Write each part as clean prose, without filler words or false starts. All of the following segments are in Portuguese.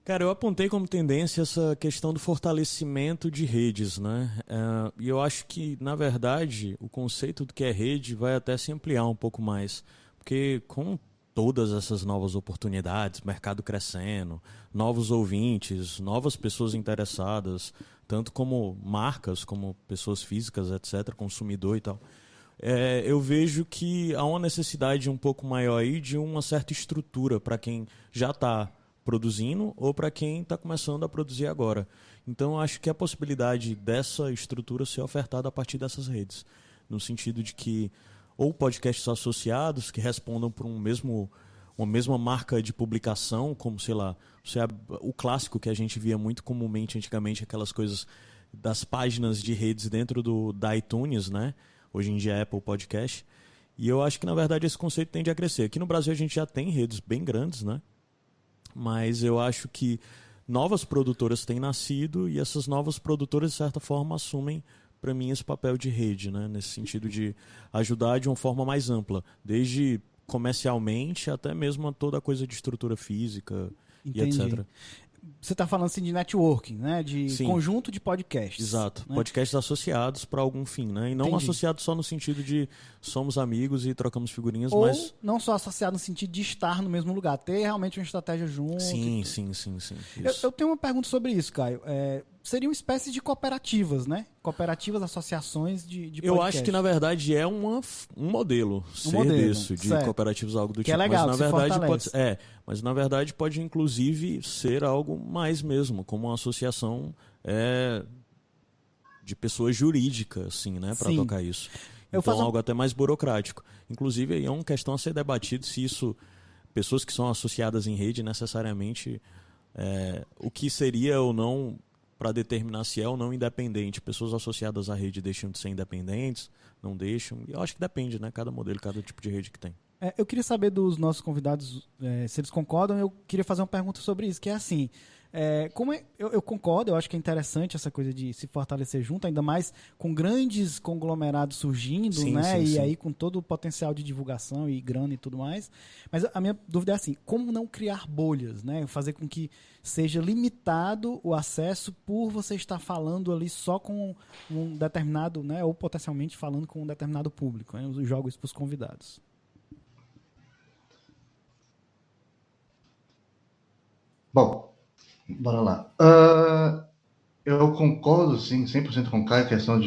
Cara, eu apontei como tendência essa questão do fortalecimento de redes, né? E eu acho que, na verdade, o conceito do que é rede vai até se ampliar um pouco mais. Porque com todas essas novas oportunidades, mercado crescendo, novos ouvintes, novas pessoas interessadas, tanto como marcas, como pessoas físicas, etc., consumidor e tal, eu vejo que há uma necessidade um pouco maior aí de uma certa estrutura para quem já está produzindo ou para quem está começando a produzir agora. Então, eu acho que a possibilidade dessa estrutura ser ofertada a partir dessas redes, no sentido de que ou podcasts associados que respondam por uma mesma marca de publicação, como, sei lá, o clássico que a gente via muito comumente antigamente, aquelas coisas das páginas de redes dentro da iTunes, né? Hoje em dia é Apple Podcast. E eu acho que, na verdade, esse conceito tende a crescer. Aqui no Brasil a gente já tem redes bem grandes, né? Mas eu acho que novas produtoras têm nascido e essas novas produtoras, de certa forma, assumem, para mim, esse papel de rede, né? Nesse sentido de ajudar de uma forma mais ampla, desde comercialmente até mesmo a toda a coisa de estrutura física e Entendi. etc. Você está falando assim de networking, né? De Sim, conjunto de podcasts, exato. né? Podcasts associados para algum fim, né? E não Entendi. associados só no sentido de somos amigos e trocamos figurinhas, Ou mas não só associado no sentido de estar no mesmo lugar, ter realmente uma estratégia junto e sim, tudo. sim, sim, sim. Eu Isso. tenho uma pergunta sobre isso, Caio. Seriam espécies de cooperativas, né? Cooperativas, associações de Eu acho que, na podcast. verdade, é um modelo Um ser modelo, desse, de certo. cooperativos, algo do Que é tipo. Mas, legal, na que se verdade, fortalece. pode, inclusive, ser algo mais mesmo, como uma associação de pessoa jurídica, assim, né, para Sim. tocar isso. Eu Então, faço uma... algo até mais burocrático. Inclusive, aí é uma questão a ser debatido se isso, pessoas que são associadas em rede, necessariamente, o que seria ou não para determinar se é ou não independente. Pessoas associadas à rede deixam de ser independentes, não deixam. Eu acho que depende, né? Cada modelo, cada tipo de rede que tem. Eu queria saber dos nossos convidados se eles concordam. Eu queria fazer uma pergunta sobre isso, que é assim. Eu concordo, eu acho que é interessante essa coisa de se fortalecer junto, ainda mais com grandes conglomerados surgindo, Sim, né? sim, E sim. aí com todo o potencial de divulgação e grana e tudo mais. Mas a minha dúvida é assim, como não criar bolhas, né? Fazer com que seja limitado o acesso por você estar falando ali só com um determinado, né? Ou potencialmente falando com um determinado público, né? Eu jogo isso para os convidados. Bom, bora lá. Eu concordo, sim, 100% com o Caio, a questão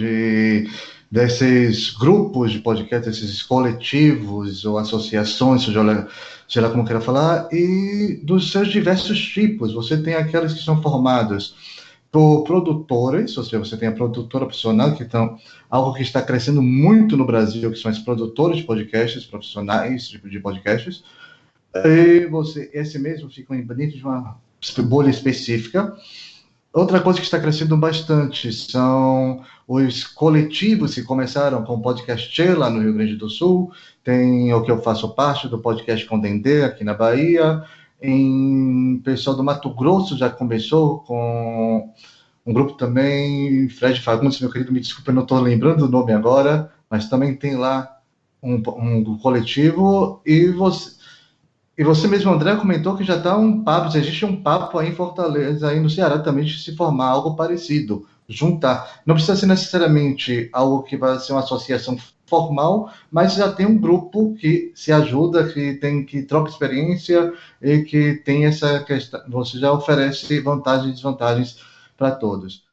desses grupos de podcast, esses coletivos ou associações, sei lá como queira falar, e dos seus diversos tipos. Você tem aquelas que são formadas por produtoras, ou seja, você tem a produtora profissional, que estão, algo que está crescendo muito no Brasil, que são as produtoras de podcasts, profissionais de podcasts, e esse mesmo fica dentro de uma bolha específica. Outra coisa que está crescendo bastante são os coletivos que começaram com o podcast lá no Rio Grande do Sul. Tem o que eu faço parte do podcast com Dendê aqui na Bahia. Em pessoal do Mato Grosso já começou com um grupo também, Fred Fagundes, meu querido, me desculpa, eu não estou lembrando o nome agora, mas também tem lá um coletivo. E você mesmo, André, comentou que já está um papo, existe um papo aí em Fortaleza, aí no Ceará também, de se formar algo parecido, juntar. Não precisa ser necessariamente algo que vai ser uma associação formal, mas já tem um grupo que se ajuda, que troca experiência e que tem essa questão, você já oferece vantagens e desvantagens para todos.